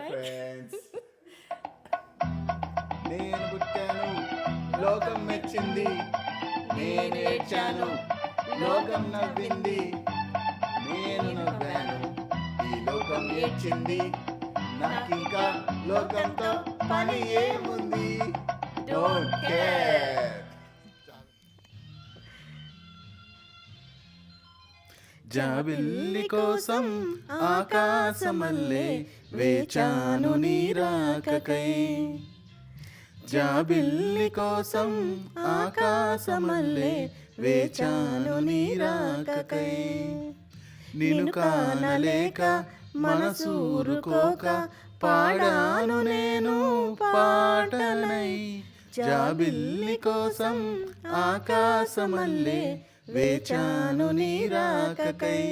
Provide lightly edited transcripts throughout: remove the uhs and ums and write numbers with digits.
Friends, నేను పుట్టాను, లోకం మెచ్చింది. నేను ఏడ్చాను, లోకం నవ్వింది. నేను నవ్వాను, ఈ లోకం ఏడ్చింది. నాకింకా లోకంతో పని ఏముంది? Don't care. జాబిల్లి కోసం ఆకాశమల్లే వేచాను నీ రాకకై. జాబిల్లి కోసం ఆకాశమల్లే వేచాను నీ రాకకై. నిన్ను కానలేక మనసూరుకోక పాడాను నేను పాటనై. జాబిల్లి కోసం ఆకాశమల్లే వేచాను నీ రాకకై.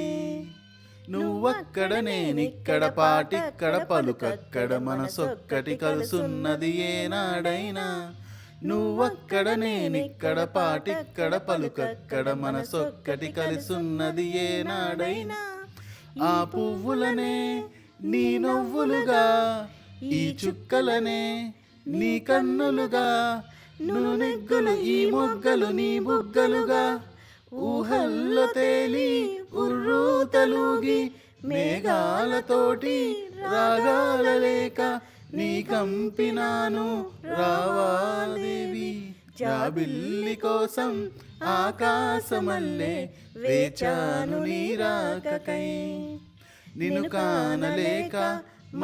నువ్వక్కడ నేనిక్కడ పాటిక్కడ పలుకక్కడ మనసొక్కటి కలుసున్నది ఏనాడైనా. నువ్వక్కడ నేనిక్కడ పాటిక్కడ పలుకక్కడ మనసొక్కటి కలిసున్నది ఏనాడైనా. ఆ పువ్వులనే నీ నవ్వులుగా, ఈ చుక్కలనే నీ కన్నులుగా, నునునెగ్గులు ఈ మొగ్గలు నీ బుగ్గలుగా. ఊహల్లో తేలి ఉర్రూ తలూగి మేఘాలతోటి రాగాల లేక నీ కంపినాను రావాదేవి. జాబిల్లి కోసం ఆకాశమల్లే వేచాను నీ రాకకై. నిన్ను కానలేక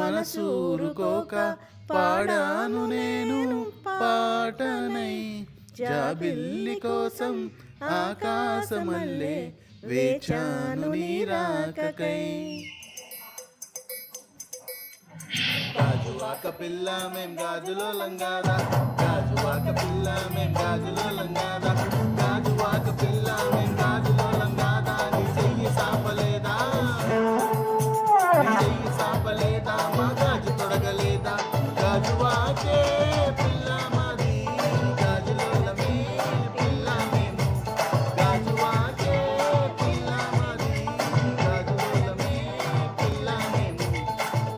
మనసూరుకోక పాడాను నేను పాటనై. జాబిల్లి కోసం ఆకాశమల్లే వేచాను నీ రాకకై. గాజువాక పిల్ల మేం గాజులో లంగాదా, గాజువాక పిల్ల మేం గాజులో లంగాదా, గాజువాక పిల్ల మేం గాజులో లంగాదా. నీ చెయ్యి సాపలేదా, నీ చెయ్యి సాపలేదా.